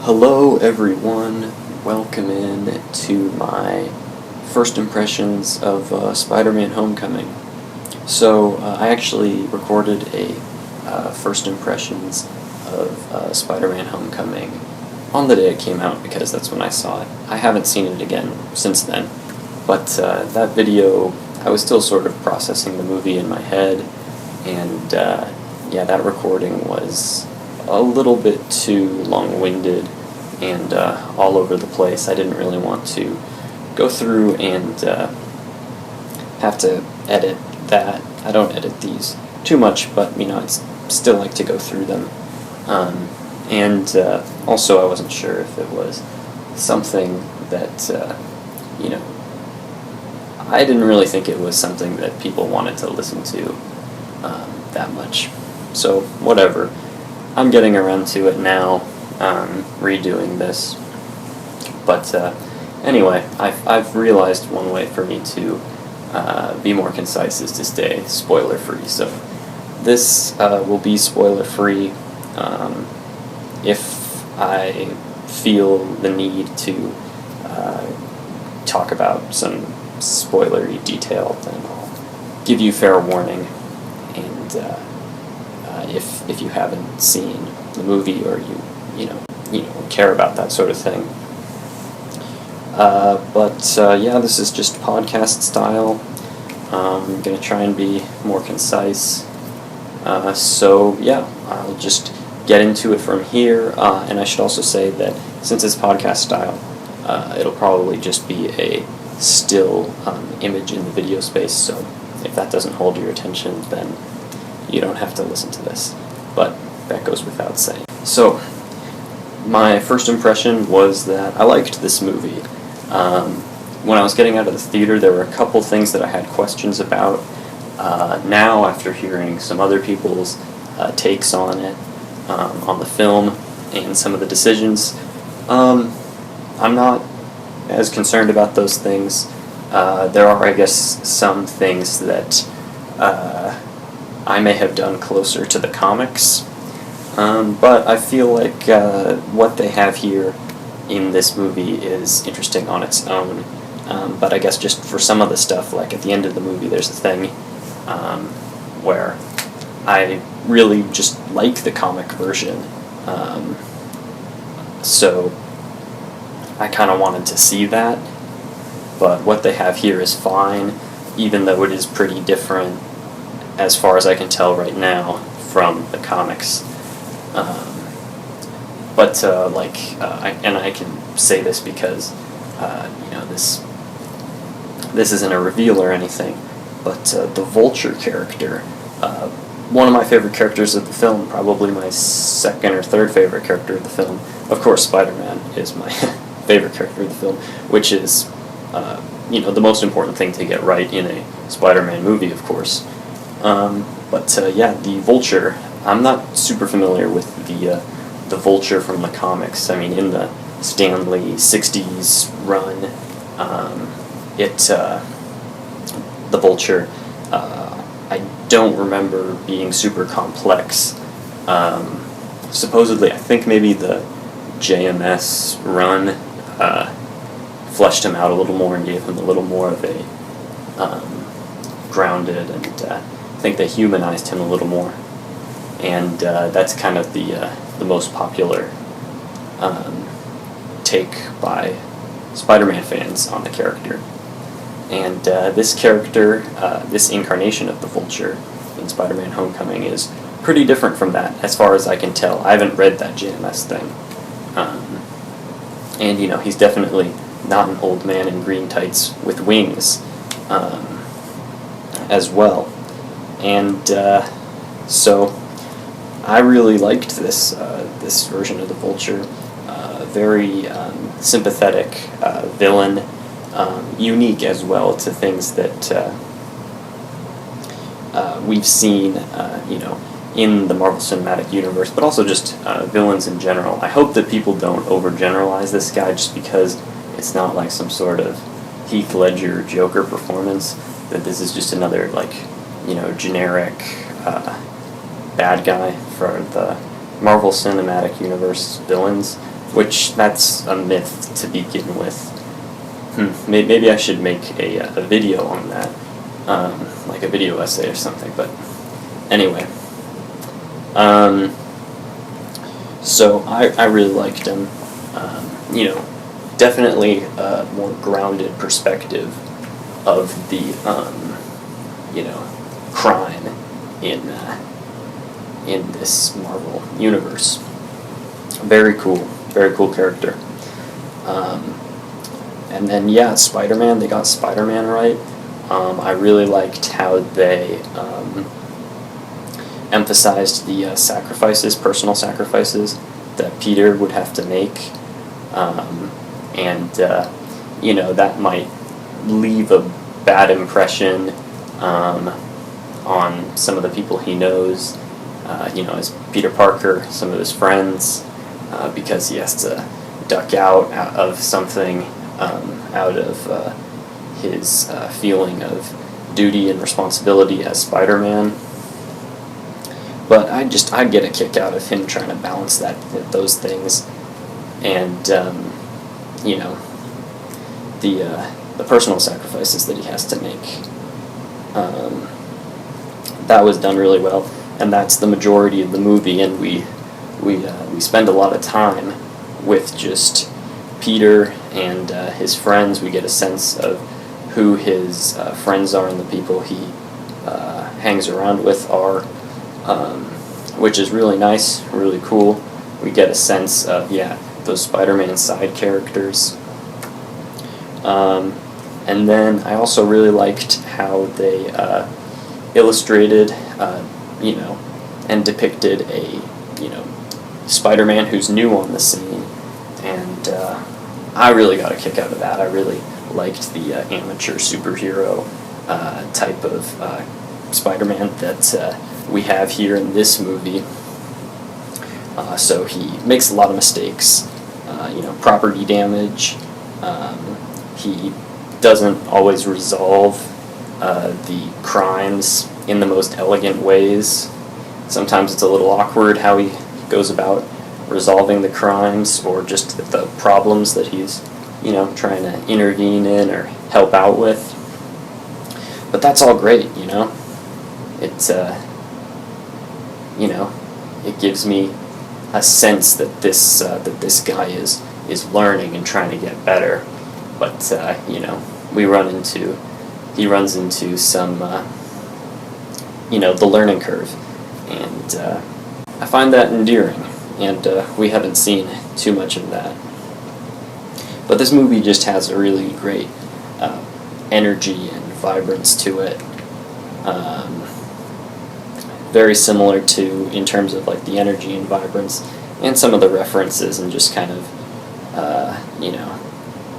Hello everyone, welcome in to my first impressions of Spider-Man Homecoming. So I actually recorded a first impressions of Spider-Man Homecoming on the day it came out because that's when I saw it. I haven't seen it again since then, but that video, I was still sort of processing the movie in my head, and yeah, that recording was a little bit too long-winded and all over the place. I didn't really want to go through and have to edit that. I don't edit these too much, but I still like to go through them. And also, I wasn't sure if it was something that I didn't really think it was something that people wanted to listen to that much. So whatever. I'm getting around to it now, redoing this. But anyway, I've realized one way for me to be more concise is to stay spoiler-free. So this will be spoiler-free if I feel the need to talk about some spoilery detail, then I'll give you fair warning. And if you haven't seen the movie or you care about that sort of thing. But yeah, this is just podcast style. I'm gonna try and be more concise. So yeah, I'll just get into it from here. And I should also say that since it's podcast style, it'll probably just be a still image in the video space. So if that doesn't hold your attention, then you don't have to listen to this, but that goes without saying. So, my first impression was that I liked this movie. When I was getting out of the theater, there were a couple things that I had questions about. Now, after hearing some other people's takes on it, on the film, and some of the decisions, I'm not as concerned about those things. There are, I guess, some things that I may have done closer to the comics, but I feel like what they have here in this movie is interesting on its own. But I guess just for some of the stuff, like at the end of the movie, there's a thing where I really just like the comic version, so I kind of wanted to see that. But what they have here is fine, even though it is pretty different as far as I can tell right now from the comics. But I can say this because this isn't a reveal or anything, but the Vulture character, one of my favorite characters of the film, probably my second or third favorite character of the film. Of course, Spider-Man is my favorite character of the film, which is the most important thing to get right in a Spider-Man movie, of course. But yeah, the Vulture, I'm not super familiar with the Vulture from the comics. I mean, in the Stan Lee 60s run, the Vulture, I don't remember being super complex. Supposedly, I think maybe the JMS run fleshed him out a little more and gave him a little more of a grounded, and I think they humanized him a little more. And that's kind of the most popular take by Spider-Man fans on the character. And this character, this incarnation of the Vulture in Spider-Man Homecoming is pretty different from that, as far as I can tell. I haven't read that JMS thing. And, he's definitely not an old man in green tights with wings as well. And so I really liked this version of the Vulture. Very sympathetic villain, unique as well to things that we've seen, in the Marvel Cinematic Universe, but also just villains in general. I hope that people don't overgeneralize this guy just because it's not like some sort of Heath Ledger Joker performance, that this is just another, generic bad guy for the Marvel Cinematic Universe villains. which that's a myth to begin with. Maybe I should make a video on that, like a video essay or something, but anyway. So I really liked him. Definitely a more grounded perspective of the, crime in this Marvel universe. Very cool character. And then, yeah, Spider-Man, they got Spider-Man right. I really liked how they emphasized the personal sacrifices that Peter would have to make. That might leave a bad impression on some of the people he knows, as Peter Parker, some of his friends, because he has to duck out of something, out of his feeling of duty and responsibility as Spider-Man. But I get a kick out of him trying to balance those things, and the personal sacrifices that he has to make. That was done really well, and that's the majority of the movie. And we spend a lot of time with just Peter and his friends. We get a sense of who his friends are and the people he hangs around with are, which is really nice, really cool. We get a sense of, those Spider-Man side characters. And then I also really liked how they illustrated, and depicted a, Spider-Man who's new on the scene, and I really got a kick out of that. I really liked the amateur superhero type of Spider-Man that we have here in this movie. So he makes a lot of mistakes, property damage. He doesn't always resolve the crimes in the most elegant ways. Sometimes it's a little awkward how he goes about resolving the crimes, or just the problems that he's, trying to intervene in or help out with. But that's all great, It's, it gives me a sense that this guy is learning and trying to get better. But, he runs into some, the learning curve. And I find that endearing, and we haven't seen too much of that. But this movie just has a really great energy and vibrance to it. Very similar to, in terms of like the energy and vibrance, and some of the references, and just kind of,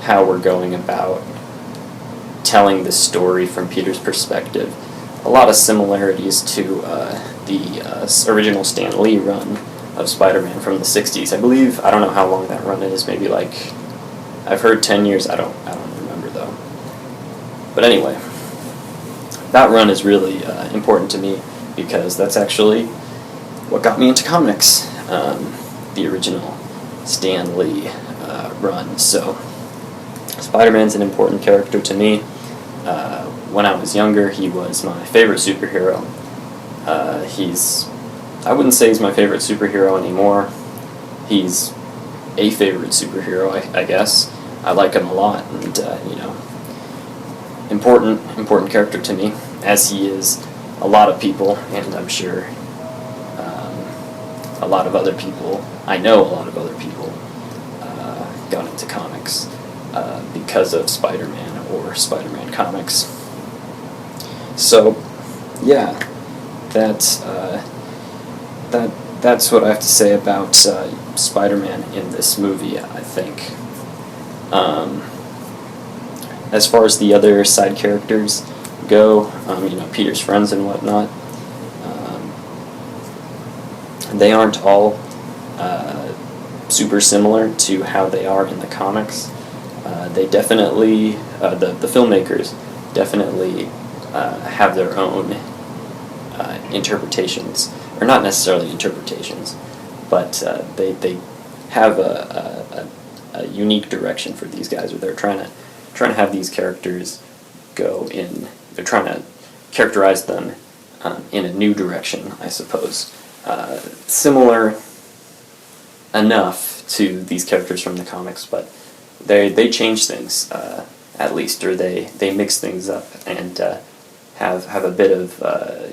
how we're going about telling this story from Peter's perspective. A lot of similarities to the original Stan Lee run of Spider-Man from the 60s. I believe, I don't know how long that run is, maybe like, I've heard 10 years, I don't remember though. But anyway, that run is really important to me, because that's actually what got me into comics, the original Stan Lee run. So Spider-Man's an important character to me. When I was younger, he was my favorite superhero. I wouldn't say he's my favorite superhero anymore. He's a favorite superhero, I guess. I like him a lot, and important character to me, as he is a lot of people, and I'm sure a lot of other people. I know a lot of other people got into comics because of Spider-Man or Spider-Man comics. So, yeah, that's what I have to say about Spider-Man in this movie, I think. As far as the other side characters go, Peter's friends and whatnot, they aren't all super similar to how they are in the comics. They definitely, the filmmakers definitely have their own interpretations, or not necessarily interpretations, but they have a unique direction for these guys, or they're trying to have these characters go in. They're trying to characterize them in a new direction, I suppose. Similar enough to these characters from the comics, but they change things at least, or they mix things up and have a bit of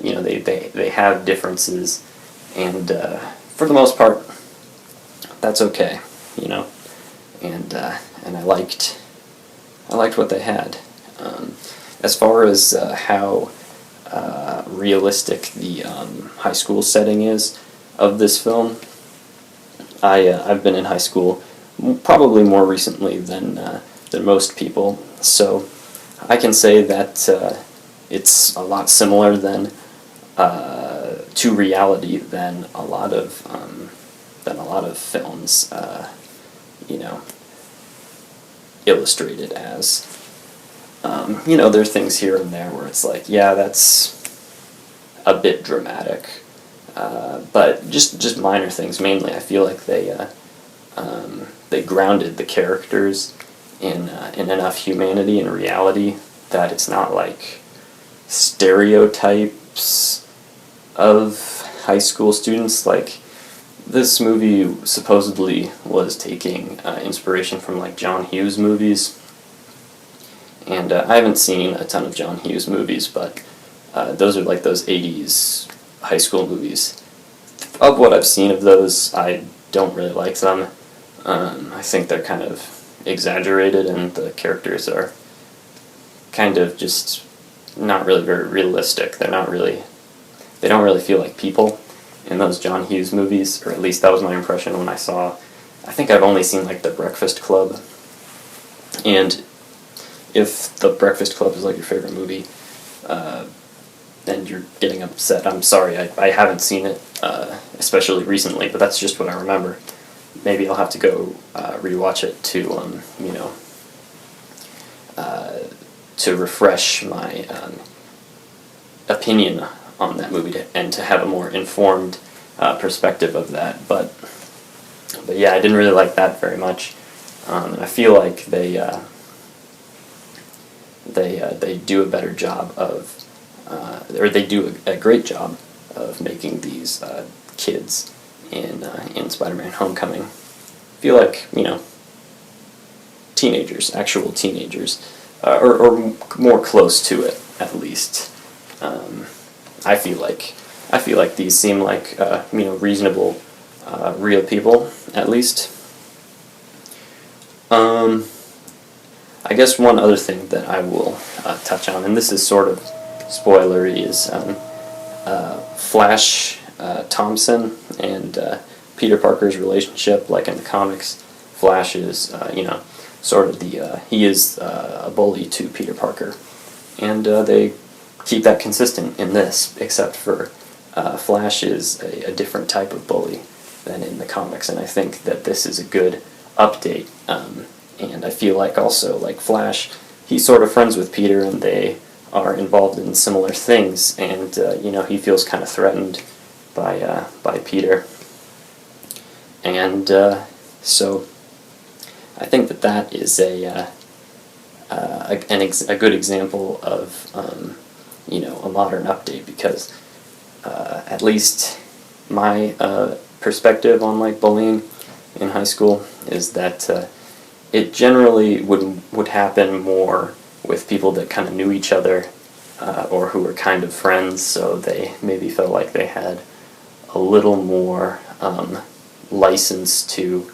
they have differences, and for the most part, that's okay, and I liked what they had. As far as how realistic the high school setting is of this film, I've been in high school probably more recently than most people, so I can say that it's a lot similar to reality than a lot of films, illustrated as. There are things here and there where it's like, yeah, that's a bit dramatic, but just minor things. Mainly, I feel like they grounded the characters in enough humanity and reality that it's not like stereotypes of high school students. Like, this movie supposedly was taking inspiration from like John Hughes movies, and I haven't seen a ton of John Hughes movies, but those are like those 80s high school movies. Of what I've seen of those, I don't really like them. I think they're kind of exaggerated, and the characters are kind of just not really very realistic. They don't really feel like people in those John Hughes movies, or at least that was my impression when I saw. I think I've only seen like The Breakfast Club, and if The Breakfast Club is like your favorite movie, and you're getting upset, I'm sorry, I haven't seen it, especially recently, but that's just what I remember. Maybe I'll have to go rewatch it to refresh my opinion on that movie and to have a more informed perspective of that. But yeah, I didn't really like that very much, and I feel like they do a better job of, or they do a great job of making these kids in Spider-Man: Homecoming feel like teenagers, actual teenagers, or more close to it at least. I feel like these seem like reasonable, real people at least. I guess one other thing that I will touch on, and this is sort of spoilery, is Flash Thompson and Peter Parker's relationship. Like in the comics, Flash is sort of he is a bully to Peter Parker, and they keep that consistent in this, except for Flash is a different type of bully than in the comics, and I think that this is a good update. And I feel like also, like Flash, he's sort of friends with Peter, and they are involved in similar things, and he feels kind of threatened by Peter, and so I think that is a good example of a modern update, because at least my perspective on like bullying in high school is that it generally would happen more with people that kind of knew each other, or who were kind of friends, so they maybe felt like they had a little more license to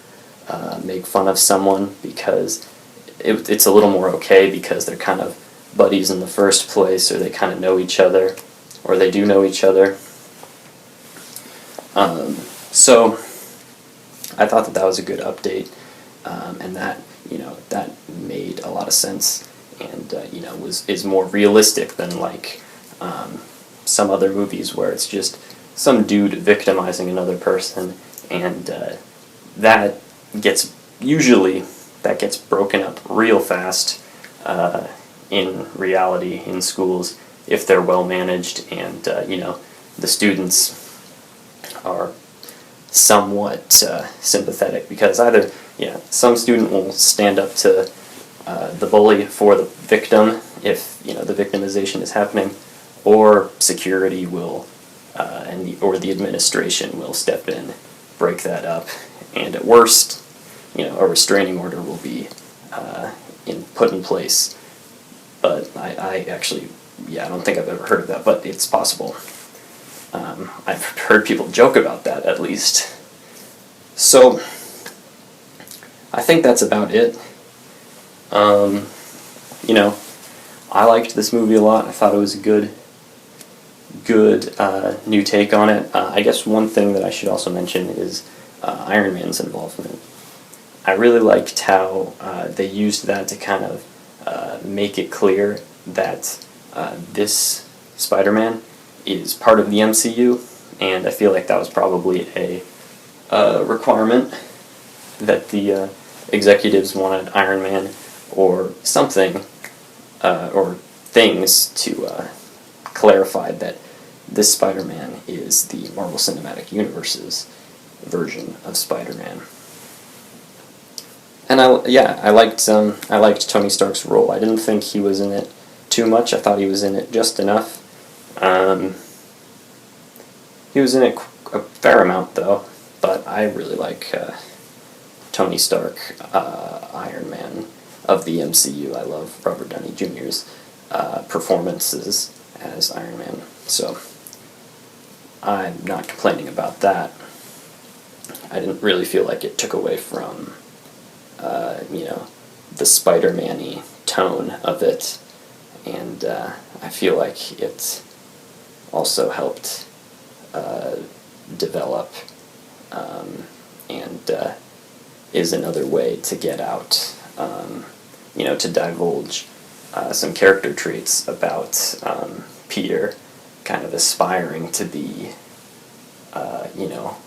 make fun of someone, because it's a little more okay because they're kind of buddies in the first place, or they kind of know each other, or they do know each other. So I thought that was a good update, and that that made a lot of sense, and is more realistic than like some other movies where it's just some dude victimizing another person, and that gets broken up real fast in reality in schools if they're well managed, and the students are somewhat sympathetic, because either some student will stand up to the bully for the victim if the victimization is happening, or security will or the administration will step in, break that up, and at worst, a restraining order will be put in place. But I actually, I don't think I've ever heard of that, but it's possible. I've heard people joke about that, at least. So, I think that's about it. I liked this movie a lot. I thought it was a good new take on it. I guess one thing that I should also mention is Iron Man's involvement. I really liked how they used that to kind of make it clear that this Spider-Man is part of the MCU, and I feel like that was probably a requirement that the executives wanted Iron Man or something or things to clarify that this Spider-Man is the Marvel Cinematic Universe's version of Spider-Man. And I liked Tony Stark's role. I didn't think he was in it too much. I thought he was in it just enough. He was in it a fair amount, though. But I really like Tony Stark, Iron Man of the MCU. I love Robert Downey Jr.'s performances as Iron Man. So I'm not complaining about that. I didn't really feel like it took away from the Spider-Man-y tone of it, and I feel like it also helped develop and is another way to get out, to divulge some character traits about Peter kind of aspiring to be,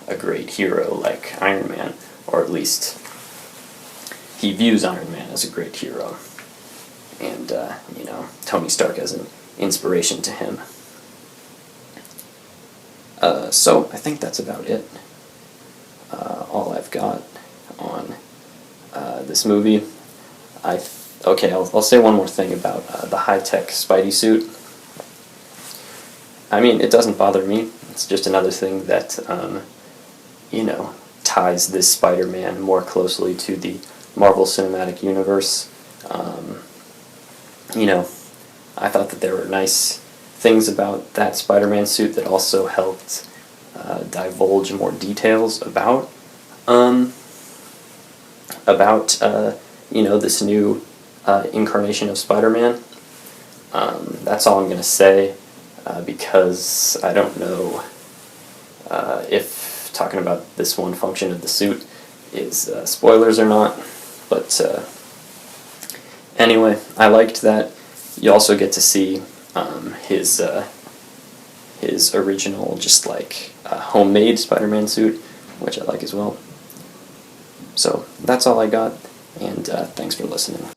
a great hero like Iron Man, or at least he views Iron Man as a great hero, and, Tony Stark as an inspiration to him. So I think that's about it. All I've got on this movie. I'll say one more thing about the high-tech Spidey suit. I mean, it doesn't bother me. It's just another thing that, ties this Spider-Man more closely to the Marvel Cinematic Universe. I thought that there were nice things about that Spider-Man suit that also helped divulge more details about this new incarnation of Spider-Man. That's all I'm going to say, because I don't know if talking about this one function of the suit is spoilers or not, but anyway, I liked that. You also get to see his original, just homemade Spider-Man suit, which I like as well. So that's all I got, and thanks for listening.